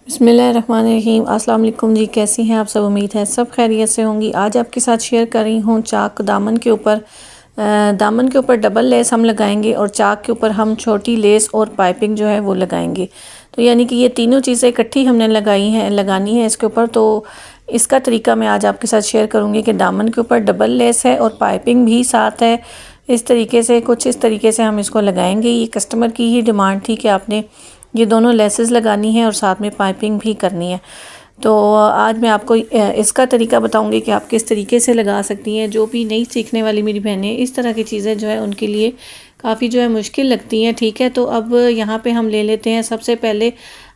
बिस्मिल्लाहिर्रहमानिर्रहीम। अस्सलाम वालेकुम जी, कैसी हैं आप सब? उम्मीद है सब खैरियत से होंगी। आज आपके साथ शेयर कर रही हूँ चाक दामन के ऊपर डबल लेस हम लगाएंगे और चाक के ऊपर हम छोटी लेस और पाइपिंग जो है वो लगाएंगे। तो यानी कि ये तीनों चीज़ें इकट्ठी हमने लगानी है इसके ऊपर। तो इसका तरीका मैं आज आपके साथ शेयर करूँगी कि दामन के ऊपर डबल लेस है और पाइपिंग भी साथ है। इस तरीके से हम इसको लगाएंगे। ये कस्टमर की ही डिमांड थी कि आपने ये दोनों लेसेस लगानी है और साथ में पाइपिंग भी करनी है। तो आज मैं आपको इसका तरीका बताऊंगी कि आप किस तरीके से लगा सकती हैं। जो भी नई सीखने वाली मेरी बहनें, इस तरह की चीज़ें जो है उनके लिए काफ़ी जो है मुश्किल लगती हैं। ठीक है, तो अब यहाँ पे हम ले लेते हैं सबसे पहले।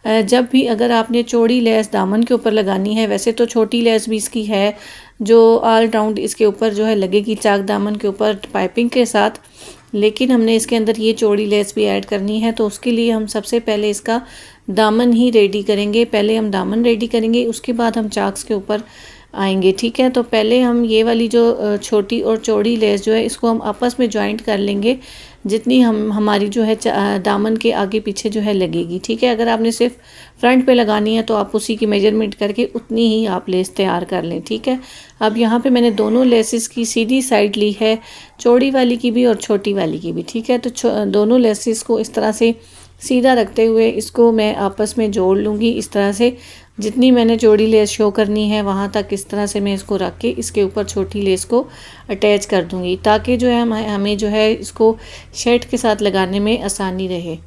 जब भी अगर आपने चौड़ी लेस दामन के ऊपर लगानी है, वैसे तो छोटी लेस भी इसकी है जो ऑल राउंड इसके ऊपर जो है लगेगी चाक दामन के ऊपर पाइपिंग के साथ, लेकिन हमने इसके अंदर ये चौड़ी लेस भी ऐड करनी है। तो उसके लिए हम सबसे पहले इसका दामन ही रेडी करेंगे। पहले हम दामन रेडी करेंगे, उसके बाद हम चाक्स के ऊपर आएंगे। ठीक है, तो पहले हम ये वाली जो छोटी और चौड़ी लेस जो है इसको हम आपस में जॉइंट कर लेंगे जितनी हमारी जो है दामन के आगे पीछे जो है लगेगी। ठीक है, अगर आपने सिर्फ फ्रंट पे लगानी है तो आप उसी की मेजरमेंट करके उतनी ही आप लेस तैयार कर लें। ठीक है, अब यहाँ पे मैंने दोनों लेसेस की सीधी साइड ली है, चौड़ी वाली की भी और छोटी वाली की भी। ठीक है, तो दोनों लेसेस को इस तरह से सीधा रखते हुए इसको मैं आपस में जोड़ लूँगी। इस तरह से जितनी मैंने चौड़ी लेस शो करनी है वहाँ तक इस तरह से मैं इसको रख के इसके ऊपर छोटी लेस को अटैच कर दूँगी, ताकि जो है हमें जो है इसको शर्ट के साथ लगाने में आसानी रहे।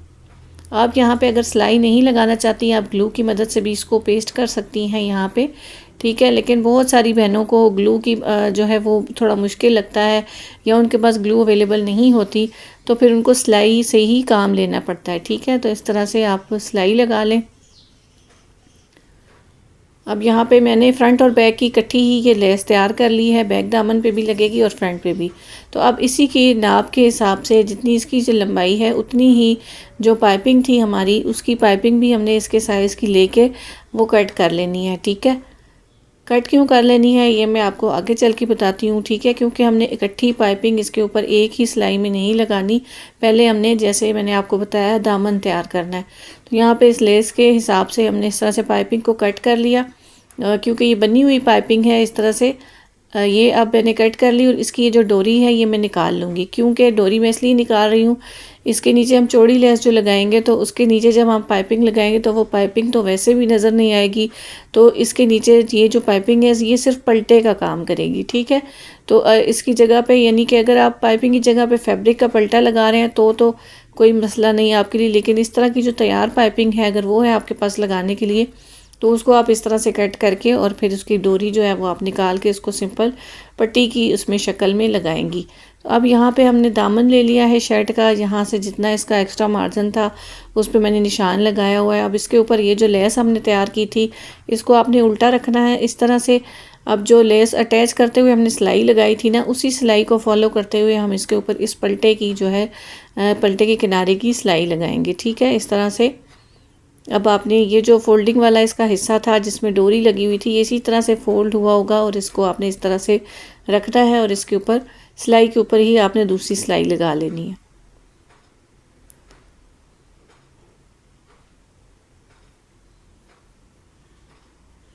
आप यहाँ पे अगर सिलाई नहीं लगाना चाहती, आप ग्लू की मदद से भी इसको पेस्ट कर सकती हैं यहाँ पे। ठीक है, लेकिन बहुत सारी बहनों को ग्लू की जो है वो थोड़ा मुश्किल लगता है या उनके पास ग्लू अवेलेबल नहीं होती, तो फिर उनको सिलाई से ही काम लेना पड़ता है। ठीक है, तो इस तरह से आप सिलाई लगा लें। अब यहाँ पे मैंने फ्रंट और बैक की इकट्ठी ही ये लेस तैयार कर ली है। बैक दामन पे भी लगेगी और फ्रंट पे भी। तो अब इसी की नाप के हिसाब से जितनी इसकी जो लंबाई है उतनी ही जो पाइपिंग थी हमारी, उसकी पाइपिंग भी हमने इसके साइज़ की लेके वो कट कर लेनी है। ठीक है, कट क्यों कर लेनी है ये मैं आपको आगे चल के बताती हूँ। ठीक है, क्योंकि हमने इकट्ठी पाइपिंग इसके ऊपर एक ही सिलाई में नहीं लगानी। पहले हमने, जैसे मैंने आपको बताया, दामन तैयार करना है। तो यहाँ पे इस लेस के हिसाब से हमने इस तरह से पाइपिंग को कट कर लिया। क्योंकि ये बनी हुई पाइपिंग है इस तरह से, ये अब मैंने कट कर ली और इसकी ये जो डोरी है ये मैं निकाल लूँगी। क्योंकि डोरी मैं इसलिए निकाल रही हूँ, इसके नीचे हम चौड़ी लेस जो लगाएंगे तो उसके नीचे जब हम पाइपिंग लगाएंगे तो वो पाइपिंग तो वैसे भी नज़र नहीं आएगी। तो इसके नीचे ये जो पाइपिंग है ये सिर्फ पलटे का काम करेगी। ठीक है, तो इसकी जगह पे, यानी कि अगर आप पाइपिंग की जगह पे फैब्रिक का पलटा लगा रहे हैं तो कोई मसला नहीं आपके लिए। लेकिन इस तरह की जो तैयार पाइपिंग है अगर वो है आपके पास लगाने के लिए, तो उसको आप इस तरह से कट करके और फिर उसकी डोरी जो है वो आप निकाल के इसको सिंपल पट्टी की उसमें शक्ल में लगाएंगी। तो अब यहाँ पे हमने दामन ले लिया है शर्ट का। यहाँ से जितना इसका एक्स्ट्रा मार्जिन था उस पर मैंने निशान लगाया हुआ है। अब इसके ऊपर ये जो लेस हमने तैयार की थी इसको आपने उल्टा रखना है इस तरह से। अब जो लेस अटैच करते हुए हमने सिलाई लगाई थी ना, उसी सिलाई को फॉलो करते हुए हम इसके ऊपर इस पलटे की जो है पलटे के किनारे की सिलाई लगाएंगे। ठीक है, इस तरह से। अब आपने ये जो फोल्डिंग वाला इसका हिस्सा था जिसमें डोरी लगी हुई थी, ये इसी तरह से फोल्ड हुआ होगा और इसको आपने इस तरह से रखना है और इसके ऊपर सिलाई के ऊपर ही आपने दूसरी सिलाई लगा लेनी है।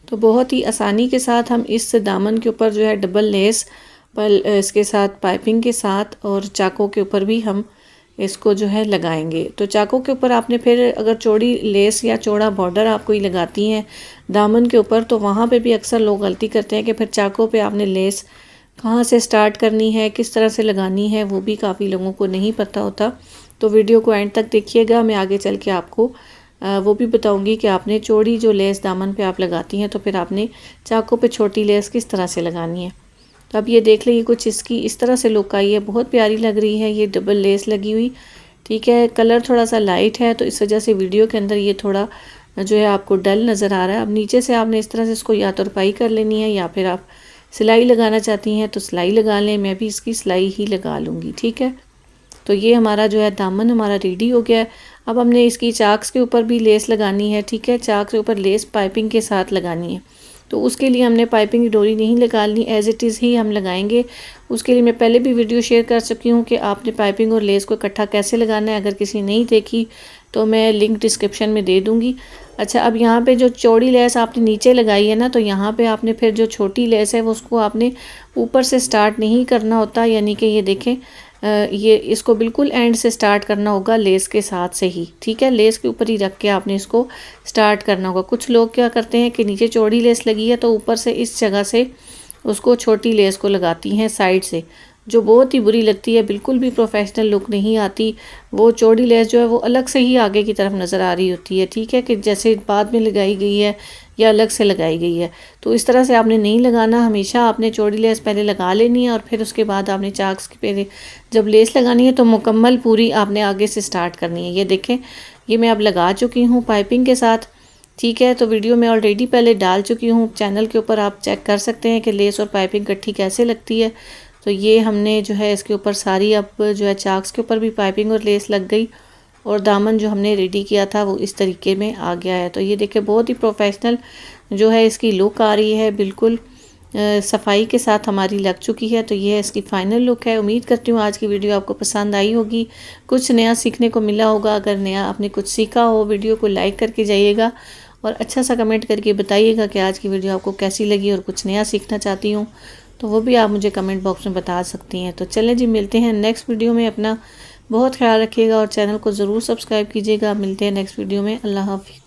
तो बहुत ही आसानी के साथ हम इस दामन के ऊपर जो है डबल लेस इसके साथ पाइपिंग के साथ और चाकों के ऊपर भी हम इसको जो है लगाएंगे। तो चाकों के ऊपर आपने फिर अगर चौड़ी लेस या चौड़ा बॉर्डर आप कोई लगाती हैं दामन के ऊपर, तो वहाँ पे भी अक्सर लोग गलती करते हैं कि फिर चाकों पे आपने लेस कहाँ से स्टार्ट करनी है, किस तरह से लगानी है, वो भी काफ़ी लोगों को नहीं पता होता। तो वीडियो को एंड तक देखिएगा, मैं आगे चल के आपको वो भी बताऊँगी कि आपने चौड़ी जो लेस दामन पर आप लगाती हैं तो फिर आपने चाकों पर छोटी लेस किस तरह से लगानी है। तो अब ये देख लीजिए कुछ इसकी इस तरह से लुक आई है, बहुत प्यारी लग रही है ये डबल लेस लगी हुई। ठीक है, कलर थोड़ा सा लाइट है तो इस वजह से वीडियो के अंदर ये थोड़ा जो है आपको डल नज़र आ रहा है। अब नीचे से आपने इस तरह से इसको या तो रुपाई कर लेनी है या फिर आप सिलाई लगाना चाहती हैं तो सिलाई लगा लें। मैं भी इसकी सिलाई ही लगा लूँगी। ठीक है, तो ये हमारा जो है दामन हमारा रेडी हो गया है। अब हमने इसकी चाक्स के ऊपर भी लेस लगानी है। ठीक है, चाक के ऊपर लेस पाइपिंग के साथ लगानी है। तो उसके लिए हमने पाइपिंग की डोरी नहीं लगानी, एज़ इट इज़ ही हम लगाएंगे। उसके लिए मैं पहले भी वीडियो शेयर कर चुकी हूँ कि आपने पाइपिंग और लेस को इकट्ठा कैसे लगाना है। अगर किसी नहीं देखी तो मैं लिंक डिस्क्रिप्शन में दे दूँगी, अच्छा, अब यहाँ पे जो चौड़ी लेस आपने नीचे लगाई है ना, तो यहाँ पे आपने फिर जो छोटी लेस है वो उसको आपने ऊपर से स्टार्ट नहीं करना होता, यानी कि ये देखें ये इसको बिल्कुल एंड से स्टार्ट करना होगा लेस के साथ से ही, ठीक है। लेस के ऊपर ही रख के आपने इसको स्टार्ट करना होगा। कुछ लोग क्या करते हैं कि नीचे चौड़ी लेस लगी है तो ऊपर से इस जगह से उसको छोटी लेस को लगाती हैं साइड से, जो बहुत ही बुरी लगती है, बिल्कुल भी प्रोफेशनल लुक नहीं आती। वो चौड़ी लेस जो है वो अलग से ही आगे की तरफ नज़र आ रही होती है, ठीक है, कि जैसे बाद में लगाई गई है या अलग से लगाई गई है। तो इस तरह से आपने नहीं लगाना, हमेशा आपने चौड़ी लेस पहले लगा लेनी है और फिर उसके बाद आपने चाक्स के पे जब लेस लगानी है तो मुकम्मल पूरी आपने आगे से स्टार्ट करनी है। ये देखें, ये मैं अब लगा चुकी हूँ पाइपिंग के साथ, ठीक है। तो वीडियो में ऑलरेडी पहले डाल चुकी हूँ, चैनल के ऊपर आप चेक कर सकते हैं कि लेस और पाइपिंग इकट्ठी कैसे लगती है। तो ये हमने जो है इसके ऊपर सारी अब जो है चाक्स के ऊपर भी पाइपिंग और लेस लग गई और दामन जो हमने रेडी किया था वो इस तरीके में आ गया है। तो ये देखिए बहुत ही प्रोफेशनल जो है इसकी लुक आ रही है, बिल्कुल सफाई के साथ हमारी लग चुकी है। तो ये है इसकी फ़ाइनल लुक है। उम्मीद करती हूँ आज की वीडियो आपको पसंद आई होगी, कुछ नया सीखने को मिला होगा। अगर नया आपने कुछ सीखा हो, वीडियो को लाइक करके जाइएगा और अच्छा सा कमेंट करके बताइएगा कि आज की वीडियो आपको कैसी लगी और कुछ नया सीखना चाहती हूँ तो वो भी आप मुझे कमेंट बॉक्स में बता सकती हैं। तो चलें जी, मिलते हैं नेक्स्ट वीडियो में। अपना बहुत ख्याल रखिएगा और चैनल को ज़रूर सब्सक्राइब कीजिएगा। मिलते हैं नेक्स्ट वीडियो में। अल्लाह हाफ़िज़।